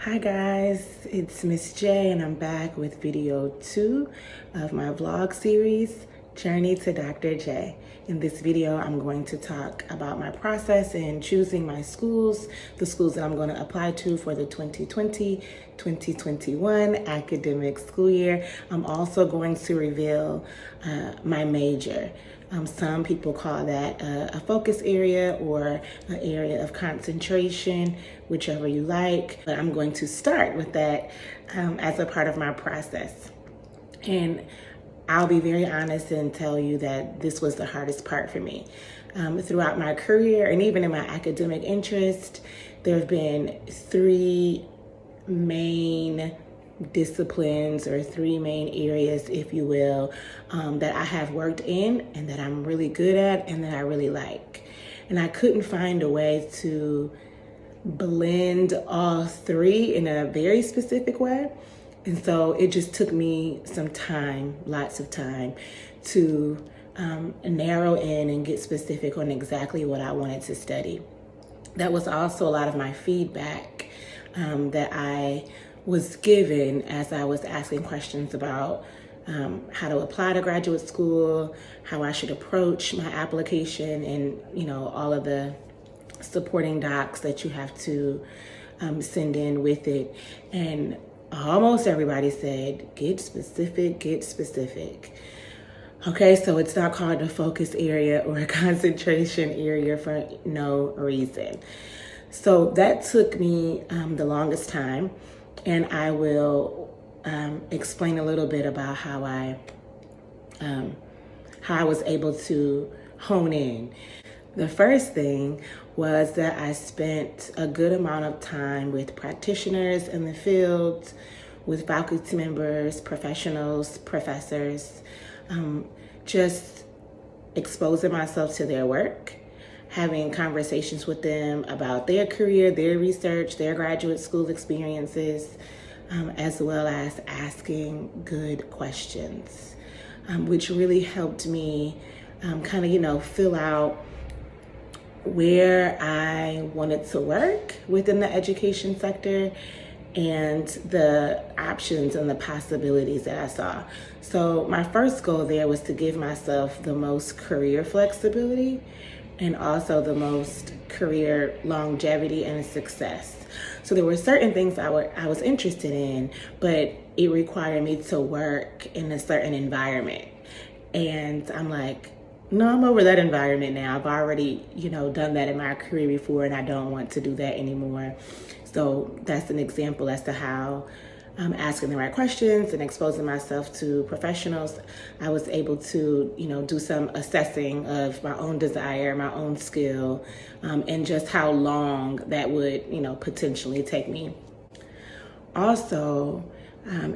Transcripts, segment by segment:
Hi guys, it's Miss J and I'm back with video 2 of my vlog series, Journey to Dr. J. In this video, I'm going to talk about my process in choosing my schools, the schools that I'm going to apply to for the 2020-2021 academic school year. I'm also going to reveal my major. Some people call that a focus area or an area of concentration, whichever you like. But I'm going to start with that as a part of my process. And I'll be very honest and tell you that this was the hardest part for me. Throughout my career and even in my academic interest, there have been 3 main disciplines or 3 main areas, if you will, that I have worked in and that I'm really good at and that I really like. And I couldn't find a way to blend all 3 in a very specific way. And so it just took me some time, lots of time, to narrow in and get specific on exactly what I wanted to study. That was also a lot of my feedback that I was given as I was asking questions about how to apply to graduate school, how I should approach my application, and all of the supporting docs that you have to send in with it. And almost everybody said, get specific, get specific. Okay, so it's not called a focus area or a concentration area for no reason. So that took me the longest time, and I will explain a little bit about how I was able to hone in. The first thing was that I spent a good amount of time with practitioners in the field, with faculty members, professionals, professors, just exposing myself to their work, having conversations with them about their career, their research, their graduate school experiences, as well as asking good questions, which really helped me fill out where I wanted to work within the education sector and the options and the possibilities that I saw. So my first goal there was to give myself the most career flexibility and also the most career longevity and success. So there were certain things I was interested in, but it required me to work in a certain environment. And I'm like, no, I'm over that environment now. I've already, done that in my career before, and I don't want to do that anymore. So that's an example as to how asking the right questions and exposing myself to professionals, I was able to, do some assessing of my own desire, my own skill, and just how long that would, potentially take me. Also,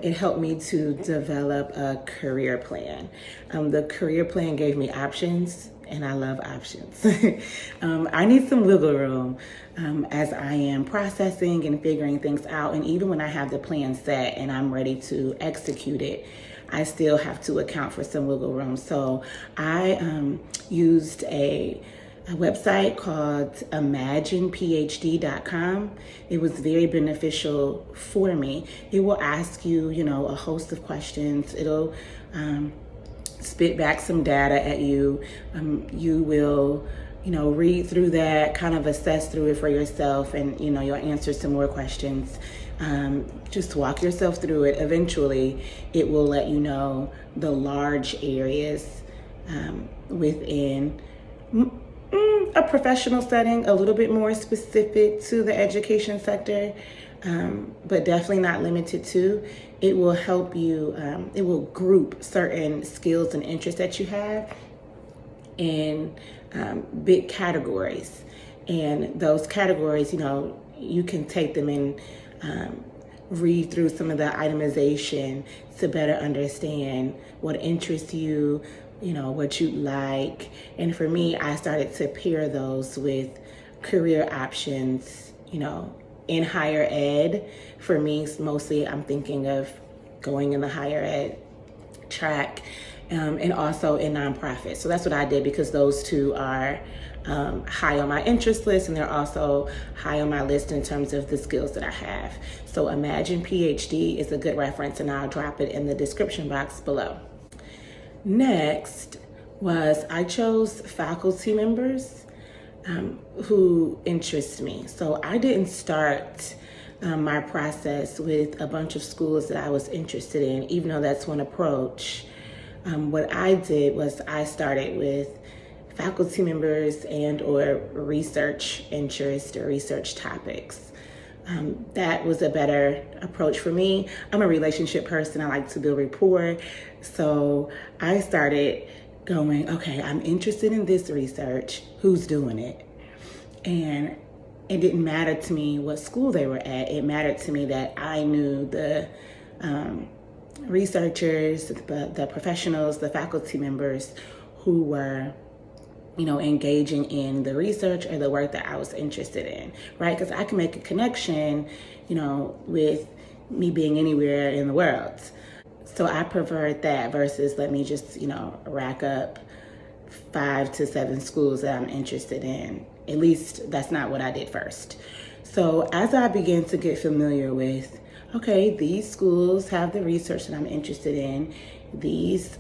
it helped me to develop a career plan. The career plan gave me options, and I love options. I need some wiggle room as I am processing and figuring things out. And even when I have the plan set and I'm ready to execute it, I still have to account for some wiggle room. So I used a website called imaginephd.com. It was very beneficial for me. It will ask you, a host of questions. It'll spit back some data at you. You will, read through that, kind of assess through it for yourself, and, you'll answer some more questions. Just walk yourself through it. Eventually, it will let you know the large areas within a professional setting, a little bit more specific to the education sector, but definitely not limited to. It will help you, it will group certain skills and interests that you have in big categories. And those categories, you can take them and read through some of the itemization to better understand what interests you, what you like. And for me, I started to pair those with career options, in higher ed. For me, mostly I'm thinking of going in the higher ed track, and also in nonprofit. So that's what I did, because those 2 are high on my interest list, and they're also high on my list in terms of the skills that I have. So Imagine PhD is a good reference, and I'll drop it in the description box below. Next was I chose faculty members who interest me. So I didn't start my process with a bunch of schools that I was interested in, even though that's one approach. What I did was I started with faculty members and or research interest or research topics. That was a better approach for me. I'm a relationship person. I like to build rapport. So I started going, okay, I'm interested in this research. Who's doing it? And it didn't matter to me what school they were at. It mattered to me that I knew the researchers, the professionals, the faculty members who were engaging in the research or the work that I was interested in, right? Because I can make a connection, with me being anywhere in the world. So I preferred that versus let me just, rack up 5 to 7 schools that I'm interested in. At least that's not what I did first. So as I began to get familiar with, okay, these schools have the research that I'm interested in, these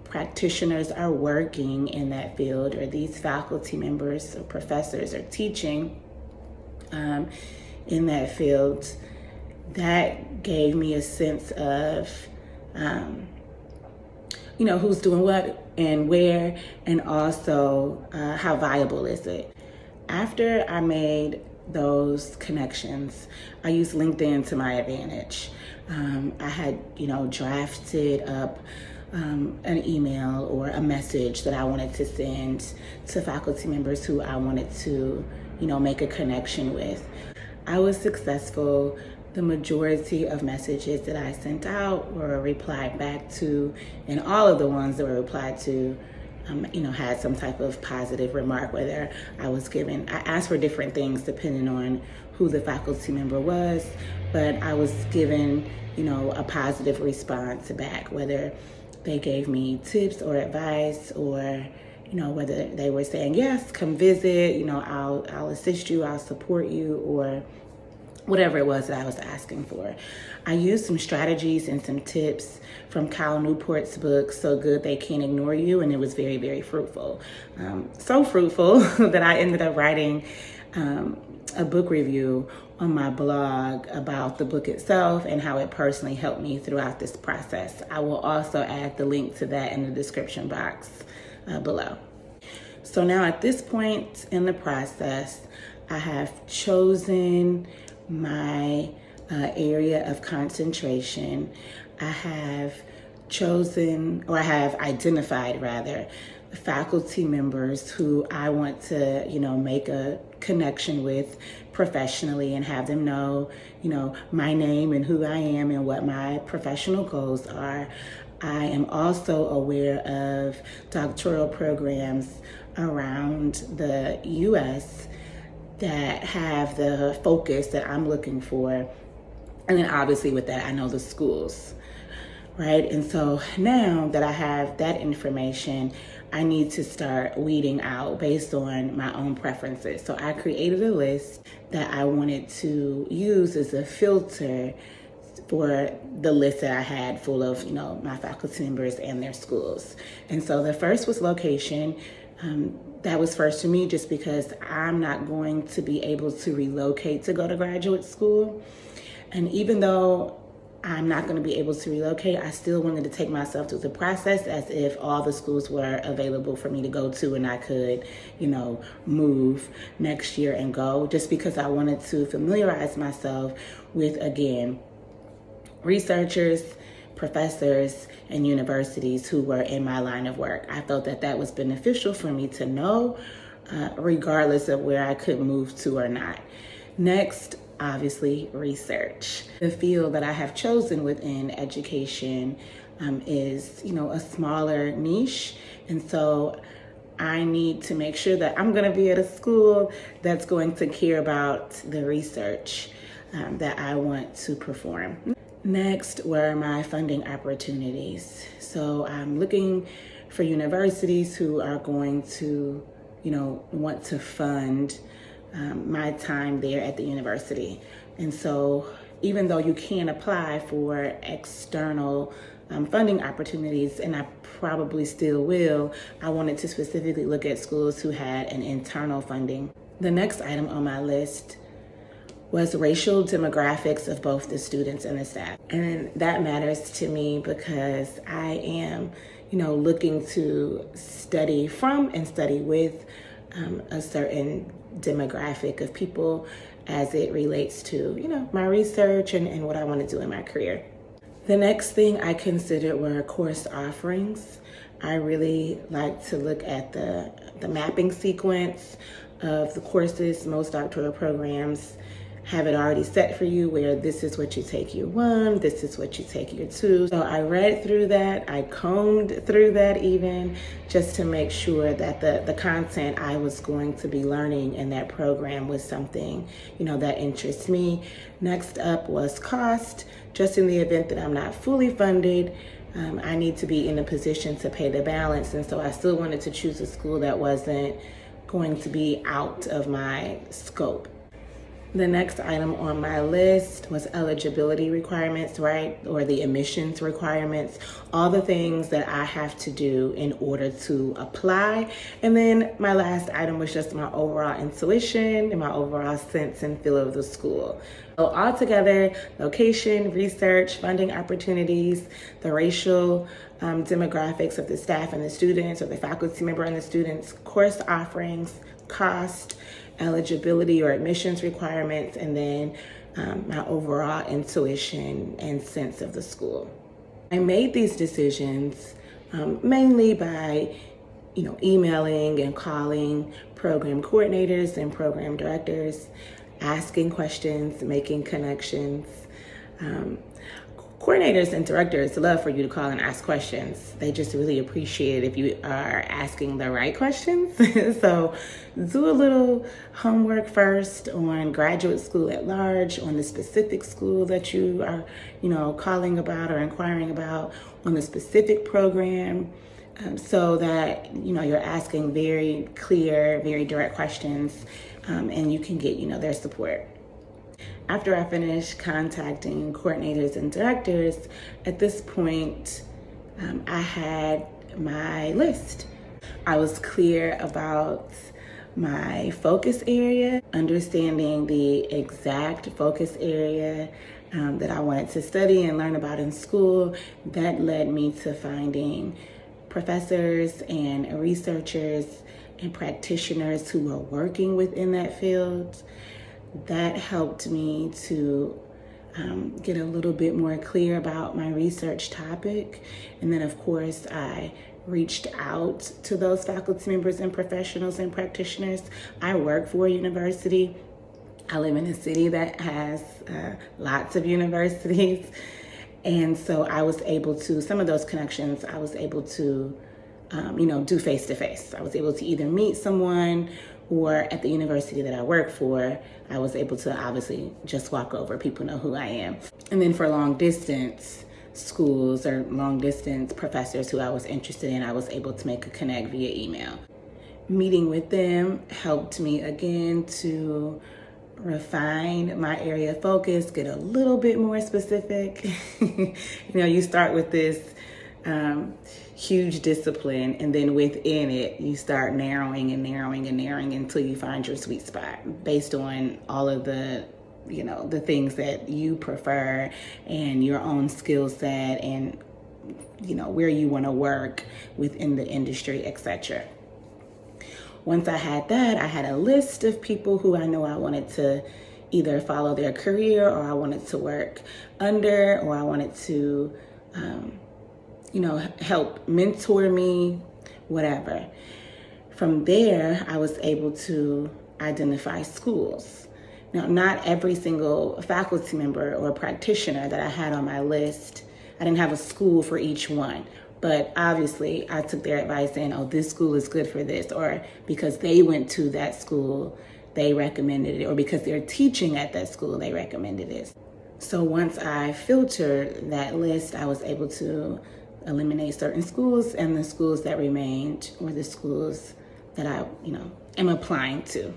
practitioners are working in that field, or these faculty members or professors are teaching in that field, that gave me a sense of, who's doing what and where, and also how viable is it. After I made those connections, I used LinkedIn to my advantage. I had, drafted up an email or a message that I wanted to send to faculty members who I wanted to, make a connection with. I was successful. The majority of messages that I sent out were replied back to, and all of the ones that were replied to, had some type of positive remark, whether I asked for different things depending on who the faculty member was, but I was given, a positive response back, whether they gave me tips or advice, or, whether they were saying, yes, come visit, I'll assist you, I'll support you, or whatever it was that I was asking for. I used some strategies and some tips from Cal Newport's book, So Good They Can't Ignore You, and it was very, very fruitful. So fruitful that I ended up writing a book review on my blog about the book itself and how it personally helped me throughout this process. I will also add the link to that in the description box below. So now at this point in the process, I have chosen my area of concentration. I have identified faculty members who I want to, make a connection with professionally and have them know, my name and who I am and what my professional goals are. I am also aware of doctoral programs around the U.S. that have the focus that I'm looking for. And then obviously with that, I know the schools, right? And so now that I have that information, I need to start weeding out based on my own preferences. So I created a list that I wanted to use as a filter for the list that I had full of, my faculty members and their schools. And so the first was location. That was first to me just because I'm not going to be able to relocate to go to graduate school. And even though I'm not going to be able to relocate, I still wanted to take myself through the process as if all the schools were available for me to go to and I could, move next year and go, just because I wanted to familiarize myself with, again, researchers, professors, and universities who were in my line of work. I felt that that was beneficial for me to know, regardless of where I could move to or not. Next, obviously, research. The field that I have chosen within education is, a smaller niche. And so I need to make sure that I'm going to be at a school that's going to care about the research that I want to perform. Next were my funding opportunities. So I'm looking for universities who are going to, want to fund my time there at the university. And so even though you can apply for external funding opportunities, and I probably still will, I wanted to specifically look at schools who had an internal funding. The next item on my list was racial demographics of both the students and the staff. And that matters to me because I am, looking to study from and study with a certain demographic of people as it relates to, my research and what I want to do in my career. The next thing I considered were course offerings. I really like to look at the mapping sequence of the courses. Most doctoral programs have it already set for you where this is what you take year 1, this is what you take year 2. So I read through that, I combed through that even, just to make sure that the content I was going to be learning in that program was something, that interests me. Next up was cost. Just in the event that I'm not fully funded, I need to be in a position to pay the balance. And so I still wanted to choose a school that wasn't going to be out of my scope. The next item on my list was eligibility requirements, right? Or the admissions requirements, all the things that I have to do in order to apply. And then my last item was just my overall intuition and my overall sense and feel of the school. So altogether, location, research, funding opportunities, the racial demographics of the staff and the students, or the faculty member and the students, course offerings, cost, eligibility or admissions requirements, and then my overall intuition and sense of the school. I made these decisions mainly by, emailing and calling program coordinators and program directors, asking questions, making connections. Coordinators and directors love for you to call and ask questions. They just really appreciate it if you are asking the right questions. So do a little homework first on graduate school at large, on the specific school that you are, calling about or inquiring about, on the specific program, so that, you're asking very clear, very direct questions, and you can get, their support. After I finished contacting coordinators and directors, at this point, I had my list. I was clear about my focus area, understanding the exact focus area that I wanted to study and learn about in school. That led me to finding professors and researchers and practitioners who were working within that field. That helped me to get a little bit more clear about my research topic. And then, of course, I reached out to those faculty members and professionals and practitioners. I work for a university. I live in a city that has lots of universities. And so I was able to, some of those connections, I was able to, do face-to-face. I was able to either meet someone, or at the university that I work for, I was able to obviously just walk over. People know who I am. And then for long distance schools or long distance professors who I was interested in, I was able to make a connect via email. Meeting with them helped me again to refine my area of focus, get a little bit more specific. You start with this huge discipline, and then within it you start narrowing until you find your sweet spot based on all of the the things that you prefer and your own skill set and where you want to work within the industry, etc. Once I had that, I had a list of people who I know I wanted to either follow their career, or I wanted to work under, or I wanted to help mentor me, whatever. From there, I was able to identify schools. Now, not every single faculty member or practitioner that I had on my list, I didn't have a school for each one. But obviously, I took their advice and, this school is good for this, or because they went to that school, they recommended it, or because they're teaching at that school, they recommended it. So once I filtered that list, I was able to eliminate certain schools, and the schools that remained were the schools that I, am applying to.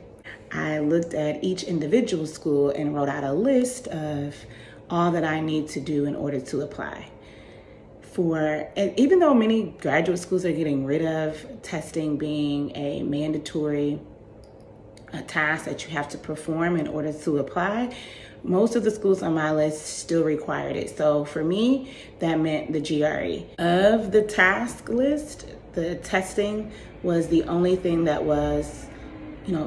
I looked at each individual school and wrote out a list of all that I need to do in order to apply. Even though many graduate schools are getting rid of testing being a mandatory task that you have to perform in order to apply, most of the schools on my list still required it. So for me, that meant the GRE. Of the task list, the testing was the only thing that was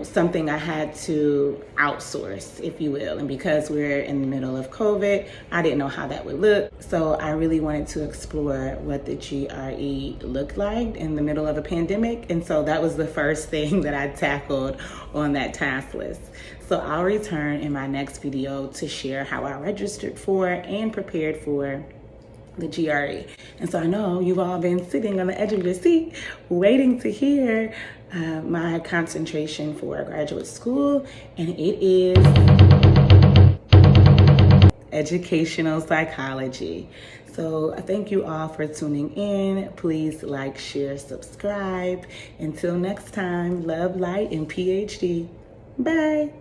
something I had to outsource, if you will. And because we're in the middle of COVID, I didn't know how that would look. So I really wanted to explore what the GRE looked like in the middle of a pandemic. And so that was the first thing that I tackled on that task list. So I'll return in my next video to share how I registered for and prepared for the GRE. And so I know you've all been sitting on the edge of your seat waiting to hear my concentration for graduate school, and it is educational psychology. So thank you all for tuning in. Please like, share, subscribe. Until next time, love, light, and PhD. Bye.